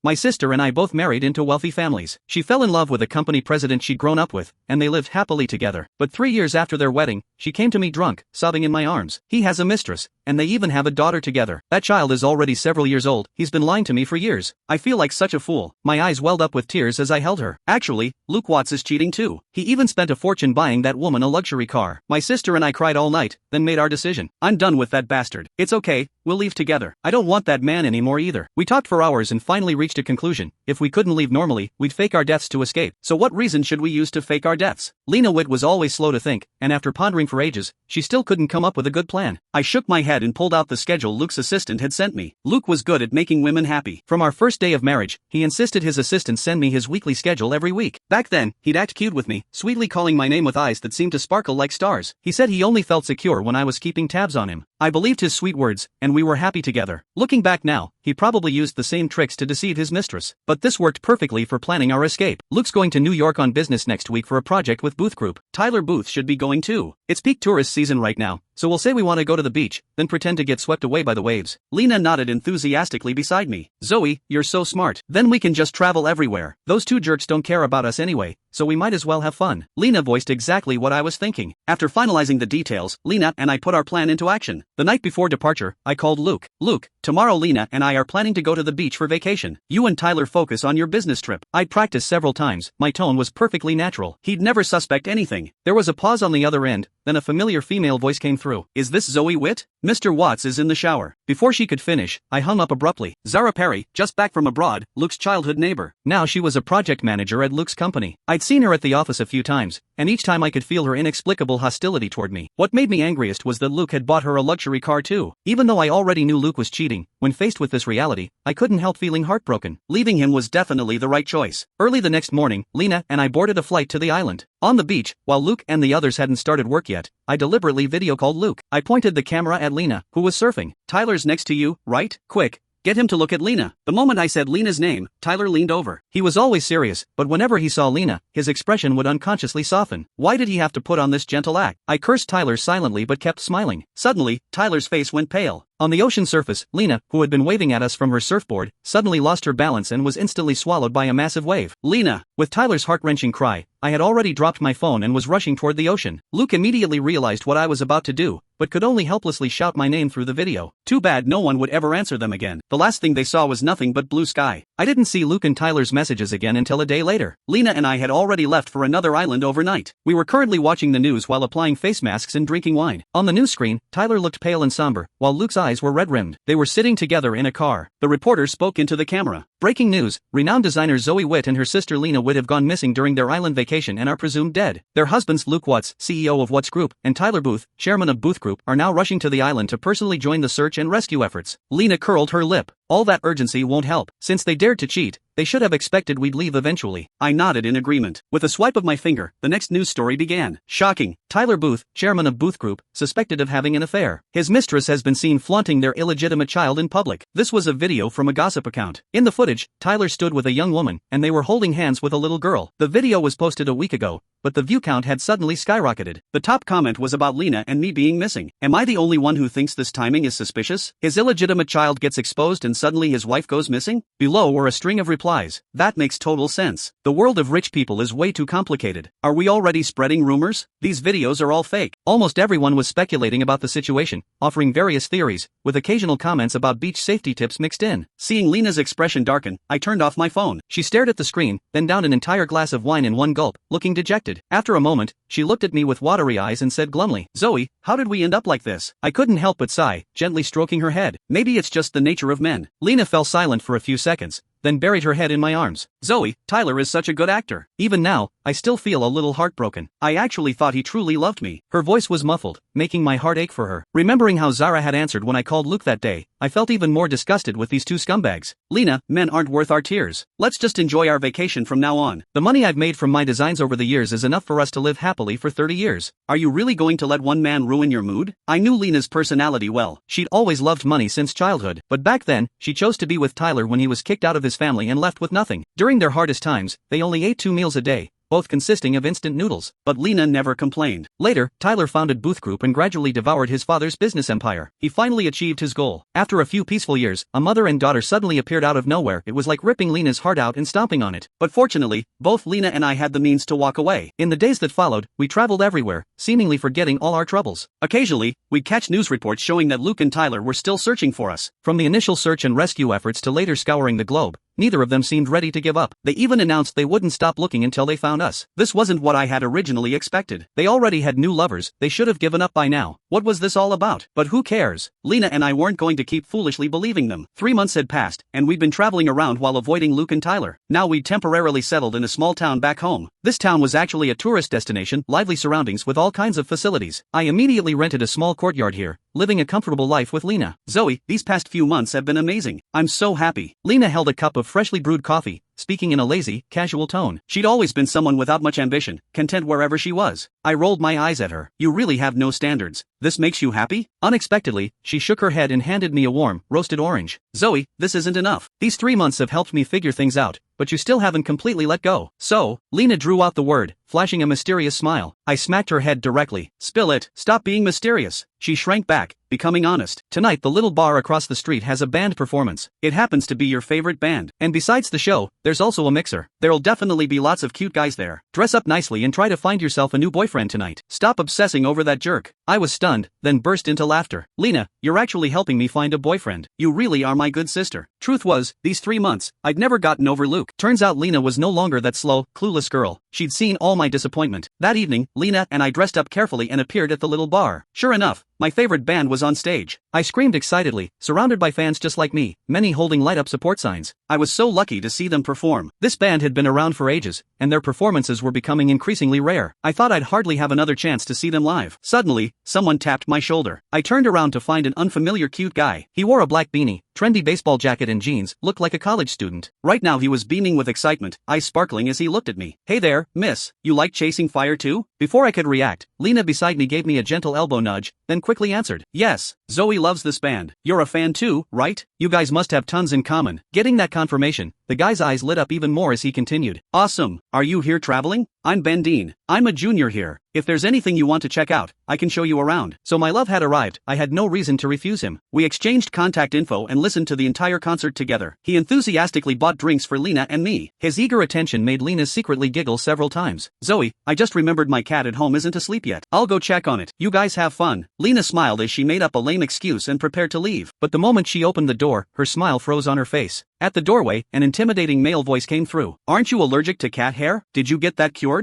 My sister and I both married into wealthy families. She fell in love with a company president she'd grown up with, and they lived happily together. But 3 years after their wedding, she came to me drunk, sobbing in my arms. He has a mistress, and they even have a daughter together. That child is already several years old. He's been lying to me for years. I feel like such a fool. My eyes welled up with tears as I held her. Actually, Luke Watts is cheating too. He even spent a fortune buying that woman a luxury car. My sister and I cried all night, then made our decision. I'm done with that bastard. It's okay, we'll leave together. I don't want that man anymore either. We talked for hours and finally reached a conclusion. If we couldn't leave normally, we'd fake our deaths to escape. So what reason should we use to fake our deaths? Lena Witt was always slow to think, and after pondering for ages, she still couldn't come up with a good plan. I shook my head and pulled out the schedule Luke's assistant had sent me. Luke was good at making women happy. From our first day of marriage, he insisted his assistant send me his weekly schedule every week. Back then, he'd act cute with me, sweetly calling my name with eyes that seemed to sparkle like stars. He said he only felt secure when I was keeping tabs on him. I believed his sweet words, and we were happy together. Looking back now, he probably used the same tricks to deceive his mistress. But this worked perfectly for planning our escape. Luke's going to New York on business next week for a project with Booth Group. Tyler Booth should be going too. It's peak tourist season right now, so we'll say we want to go to the beach, then pretend to get swept away by the waves. Lena nodded enthusiastically beside me. Zoe, you're so smart. Then we can just travel everywhere. Those two jerks don't care about us anyway, so we might as well have fun. Lena voiced exactly what I was thinking. After finalizing the details, Lena and I put our plan into action. The night before departure, I called Luke. Luke, tomorrow Lena and I are planning to go to the beach for vacation. You and Tyler focus on your business trip. I'd practiced several times. My tone was perfectly natural. He'd never suspect anything. There was a pause on the other end, then a familiar female voice came through. Is this Zoe Witt? Mr. Watts is in the shower. Before she could finish, I hung up abruptly. Zara Perry, just back from abroad, Luke's childhood neighbor. Now she was a project manager at Luke's company. I'd seen her at the office a few times, and each time I could feel her inexplicable hostility toward me. What made me angriest was that Luke had bought her a luxury car too. Even though I already knew Luke was cheating, when faced with this reality, I couldn't help feeling heartbroken. Leaving him was definitely the right choice. Early the next morning, Lena and I boarded a flight to the island. On the beach, while Luke and the others hadn't started work yet, I deliberately video called Luke. I pointed the camera at Lena, who was surfing. Tyler's next to you, right? Quick, get him to look at Lena. The moment I said Lena's name, Tyler leaned over. He was always serious, but whenever he saw Lena, his expression would unconsciously soften. Why did he have to put on this gentle act? I cursed Tyler silently but kept smiling. Suddenly, Tyler's face went pale. On the ocean surface, Lena, who had been waving at us from her surfboard, suddenly lost her balance and was instantly swallowed by a massive wave. Lena! With Tyler's heart-wrenching cry, I had already dropped my phone and was rushing toward the ocean. Luke immediately realized what I was about to do, but could only helplessly shout my name through the video. Too bad no one would ever answer them again. The last thing they saw was nothing but blue sky. I didn't see Luke and Tyler's messages again until a day later. Lena and I had already left for another island overnight. We were currently watching the news while applying face masks and drinking wine. On the news screen, Tyler looked pale and somber, while Luke's eyes were red-rimmed. They were sitting together in a car. The reporter spoke into the camera. Breaking news, renowned designer Zoe Witt and her sister Lena Witt have gone missing during their island vacation and are presumed dead. Their husbands Luke Watts, CEO of Watts Group, and Tyler Booth, chairman of Booth Group, are now rushing to the island to personally join the search and rescue efforts. Lena curled her lip. All that urgency won't help. Since they dared to cheat, they should have expected we'd leave eventually. I nodded in agreement. With a swipe of my finger, the next news story began. Shocking. Tyler Booth, chairman of Booth Group, suspected of having an affair. His mistress has been seen flaunting their illegitimate child in public. This was a video from a gossip account. In the footage, Tyler stood with a young woman, and they were holding hands with a little girl. The video was posted a week ago, but the view count had suddenly skyrocketed. The top comment was about Lena and me being missing. Am I the only one who thinks this timing is suspicious? His illegitimate child gets exposed and suddenly his wife goes missing? Below were a string of replies. That makes total sense. The world of rich people is way too complicated. Are we already spreading rumors? These videos are all fake. Almost everyone was speculating about the situation, offering various theories, with occasional comments about beach safety tips mixed in. Seeing Lena's expression darken, I turned off my phone. She stared at the screen, then downed an entire glass of wine in one gulp, looking dejected. After a moment, she looked at me with watery eyes and said glumly, Zoe, how did we end up like this? I couldn't help but sigh, gently stroking her head. Maybe it's just the nature of men. Lena fell silent for a few seconds, then buried her head in my arms. Zoe, Tyler is such a good actor. Even now, I still feel a little heartbroken. I actually thought he truly loved me. Her voice was muffled, making my heart ache for her. Remembering how Zara had answered when I called Luke that day, I felt even more disgusted with these two scumbags. Lena, men aren't worth our tears. Let's just enjoy our vacation from now on. The money I've made from my designs over the years is enough for us to live happily for 30 years. Are you really going to let one man ruin your mood? I knew Lena's personality well. She'd always loved money since childhood, but back then, she chose to be with Tyler when he was kicked out of his family and left with nothing. During their hardest times, they only ate 2 meals a day, both consisting of instant noodles. But Lena never complained. Later, Tyler founded booktok and gradually devoured his father's business empire. He finally achieved his goal. After a few peaceful years, a mother and daughter suddenly appeared out of nowhere. It was like ripping Lena's heart out and stomping on it. But fortunately, both Lena and I had the means to walk away. In the days that followed, we traveled everywhere, seemingly forgetting all our troubles. Occasionally, we'd catch news reports showing that Luke and Tyler were still searching for us. From the initial search and rescue efforts to later scouring the globe, neither of them seemed ready to give up. They even announced they wouldn't stop looking until they found us. This wasn't what I had originally expected. They already had new lovers, they should have given up by now. What was this all about? But who cares? Lena and I weren't going to keep foolishly believing them. 3 months had passed, and we'd been traveling around while avoiding Luke and Tyler. Now we'd temporarily settled in a small town back home. This town was actually a tourist destination, lively surroundings with all kinds of facilities. I immediately rented a small courtyard here, living a comfortable life with Lena. Zoe, these past few months have been amazing. I'm so happy. Lena held a cup of freshly brewed coffee, speaking in a lazy, casual tone. She'd always been someone without much ambition, content wherever she was. I rolled my eyes at her. You really have no standards. This makes you happy? Unexpectedly, she shook her head and handed me a warm, roasted orange. Zoe, this isn't enough. These 3 months have helped me figure things out, but you still haven't completely let go. So, Lena drew out the word, flashing a mysterious smile. I smacked her head directly. Spill it. Stop being mysterious. She shrank back, becoming honest. Tonight the little bar across the street has a band performance. It happens to be your favorite band. And besides the show, there's also a mixer. There'll definitely be lots of cute guys there. Dress up nicely and try to find yourself a new boyfriend tonight. Stop obsessing over that jerk. I was stunned, then burst into laughter. Lena, you're actually helping me find a boyfriend. You really are my good sister. Truth was, these 3 months, I'd never gotten over Luke. Turns out Lena was no longer that slow, clueless girl. She'd seen all my disappointment. That evening, Lena and I dressed up carefully and appeared at the little bar. Sure enough, my favorite band was on stage. I screamed excitedly, surrounded by fans just like me, many holding light-up support signs. I was so lucky to see them perform. This band had been around for ages, and their performances were becoming increasingly rare. I thought I'd hardly have another chance to see them live. Suddenly, someone tapped my shoulder. I turned around to find an unfamiliar cute guy. He wore a black beanie, trendy baseball jacket and jeans, looked like a college student. Right now he was beaming with excitement, eyes sparkling as he looked at me. Hey there, miss, you like chasing fire too? Before I could react, Lena beside me gave me a gentle elbow nudge, then quickly answered, yes, Zoe loves this band. You're a fan too, right? You guys must have tons in common. Getting that confirmation, the guy's eyes lit up even more as he continued. Awesome, are you here traveling? I'm Ben Dean. I'm a junior here. If there's anything you want to check out, I can show you around. So my love had arrived, I had no reason to refuse him. We exchanged contact info and listened to the entire concert together. He enthusiastically bought drinks for Lena and me. His eager attention made Lena secretly giggle several times. Zoe, I just remembered my cat at home isn't asleep yet. I'll go check on it. You guys have fun. Lena smiled as she made up a lame excuse and prepared to leave. But the moment she opened the door, her smile froze on her face. At the doorway, an intimidating male voice came through. Aren't you allergic to cat hair? Did you get that cured?